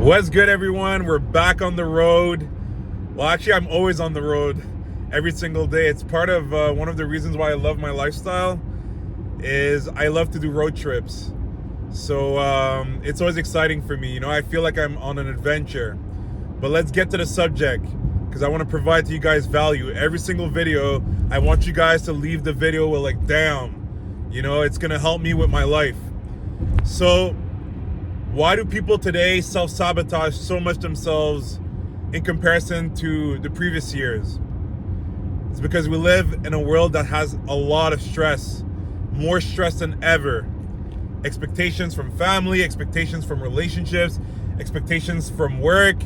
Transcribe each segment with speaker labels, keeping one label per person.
Speaker 1: What's good, everyone? We're back on the road. Well, actually, I'm always on the road every single day. It's part of one of the reasons why I love my lifestyle is I love to do road trips. So it's always exciting for me. I feel like I'm on an adventure. But let's get to the subject because I want to provide to you guys value. Every single video, I want you guys to leave the video with like, damn, it's going to help me with my life. So why do people today self-sabotage so much themselves in comparison to the previous years? It's because we live in a world that has a lot of stress, more stress than ever. Expectations from family, expectations from relationships, expectations from work,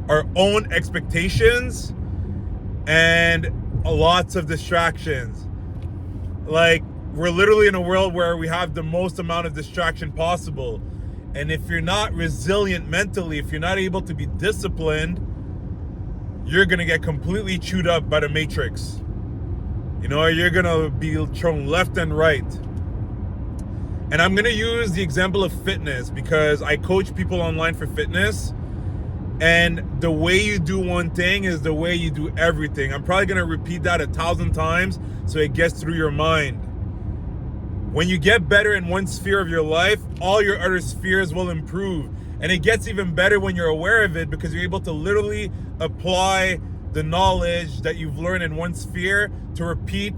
Speaker 1: our own expectations, and lots of distractions. Like, we're literally in a world where we have the most amount of distraction possible. And if you're not resilient mentally, if you're not able to be disciplined, you're going to get completely chewed up by the matrix. You're going to be thrown left and right. And I'm going to use the example of fitness because I coach people online for fitness. And the way you do one thing is the way you do everything. I'm probably going to repeat that 1,000 times so it gets through your mind. When you get better in one sphere of your life, all your other spheres will improve. And it gets even better when you're aware of it because you're able to literally apply the knowledge that you've learned in one sphere to repeat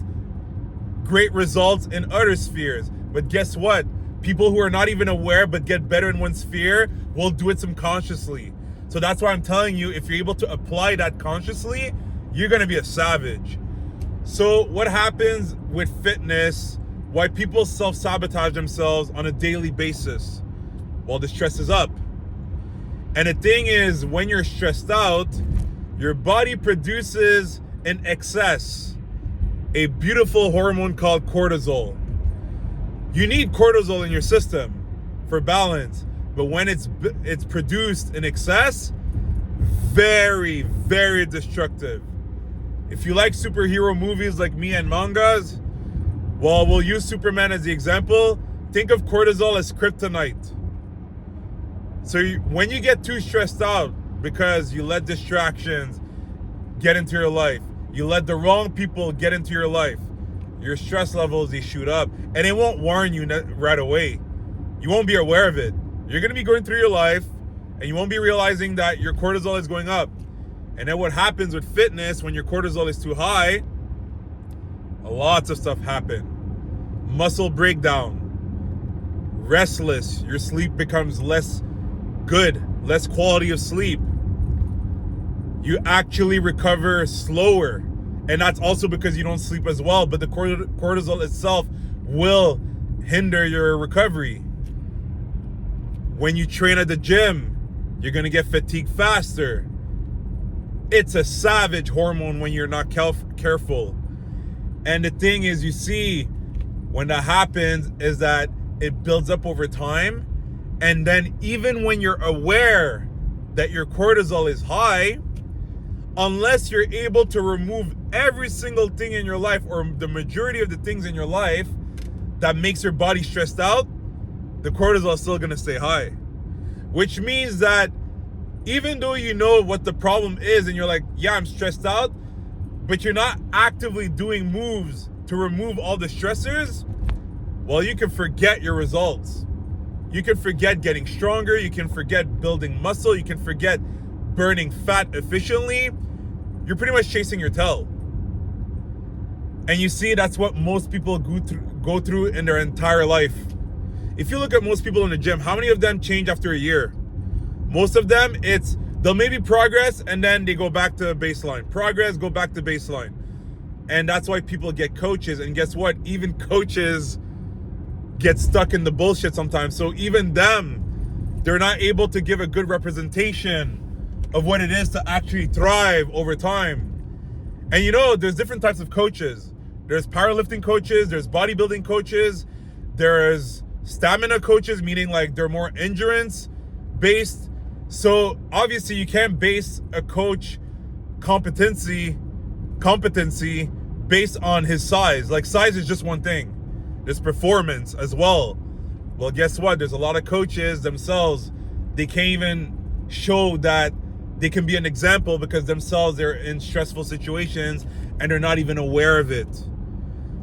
Speaker 1: great results in other spheres. But guess what? People who are not even aware but get better in one sphere will do it subconsciously. So that's why I'm telling you, if you're able to apply that consciously, you're going to be a savage. So what happens with fitness? Why people self-sabotage themselves on a daily basis? Well, the stress is up. And the thing is, when you're stressed out, your body produces in excess a beautiful hormone called cortisol. You need cortisol in your system for balance, but when it's produced in excess, very, very destructive. If you like superhero movies like me and mangas, well, we'll use Superman as the example. Think of cortisol as kryptonite. So when you get too stressed out because you let distractions get into your life, you let the wrong people get into your life, your stress levels, they shoot up. And it won't warn you right away. You won't be aware of it. You're going to be going through your life and you won't be realizing that your cortisol is going up. And then what happens with fitness when your cortisol is too high, lots of stuff happen. Muscle breakdown, restless, your sleep becomes less good, less quality of sleep. You actually recover slower. And that's also because you don't sleep as well, but the cortisol itself will hinder your recovery. When you train at the gym, you're going to get fatigued faster. It's a savage hormone when you're not careful. And the thing is, you see, when that happens is that it builds up over time. And then even when you're aware that your cortisol is high, unless you're able to remove every single thing in your life or the majority of the things in your life that makes your body stressed out, the cortisol is still going to stay high. Which means that even though you know what the problem is and you're like, yeah, I'm stressed out, but you're not actively doing moves to remove all the stressors, well, you can forget your results. You can forget getting stronger. You can forget building muscle. You can forget burning fat efficiently. You're pretty much chasing your tail. And you see, that's what most people go through in their entire life. If you look at most people in the gym, how many of them change after a year? Most of them, they'll maybe progress and then they go back to baseline. Progress, go back to baseline. And that's why people get coaches. And guess what? Even coaches get stuck in the bullshit sometimes. So even them, they're not able to give a good representation of what it is to actually thrive over time. And there's different types of coaches. There's powerlifting coaches, there's bodybuilding coaches, there's stamina coaches, meaning like they're more endurance based. So obviously you can't base a coach competency based on his size. Like, size is just one thing. There's performance as well. Well, guess what? There's a lot of coaches themselves, they can't even show that they can be an example because themselves they're in stressful situations and they're not even aware of it.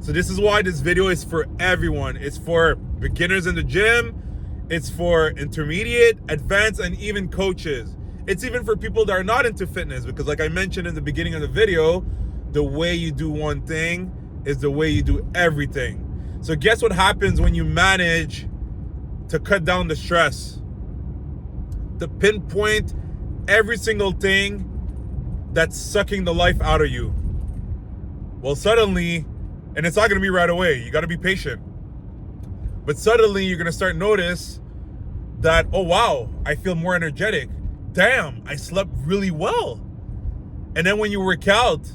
Speaker 1: So this is why this video is for everyone. It's for beginners in the gym, it's for intermediate, advanced, and even coaches. It's even for people that are not into fitness, because like I mentioned in the beginning of the video, the way you do one thing is the way you do everything. So guess what happens when you manage to cut down the stress? To pinpoint every single thing that's sucking the life out of you. Well, suddenly, and it's not going to be right away, you got to be patient. But suddenly you're going to start notice that, oh wow, I feel more energetic. Damn, I slept really well. And then when you work out,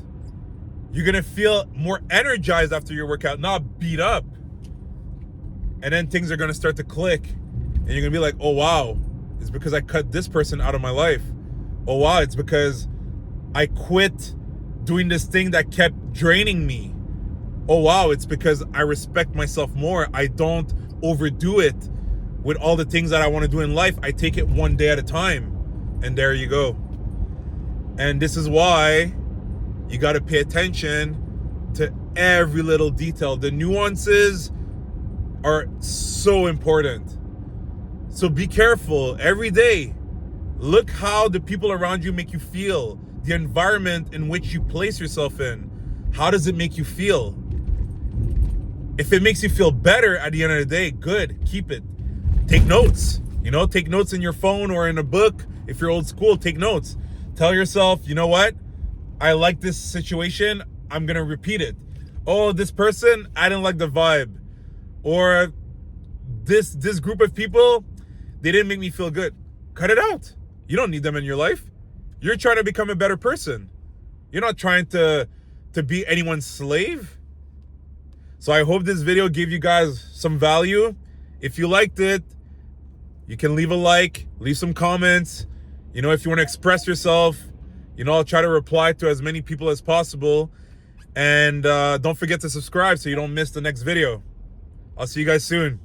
Speaker 1: you're going to feel more energized after your workout, not beat up. And then things are going to start to click. And you're going to be like, oh wow, it's because I cut this person out of my life. Oh wow, it's because I quit doing this thing that kept draining me. Oh wow, it's because I respect myself more. I don't overdo it with all the things that I want to do in life. I take it one day at a time. And there you go. And this is why you got to pay attention to every little detail. The nuances are so important. So be careful every day. Look how the people around you make you feel. The environment in which you place yourself in. How does it make you feel? If it makes you feel better at the end of the day, good, keep it. Take notes. Take notes in your phone or in a book. If you're old school, take notes. Tell yourself, you know what? I like this situation. I'm going to repeat it. Oh, this person, I didn't like the vibe. Or this group of people, they didn't make me feel good. Cut it out. You don't need them in your life. You're trying to become a better person. You're not trying to be anyone's slave. So I hope this video gave you guys some value. If you liked it, you can leave a like, leave some comments. If you want to express yourself, I'll try to reply to as many people as possible. And don't forget to subscribe so you don't miss the next video. I'll see you guys soon.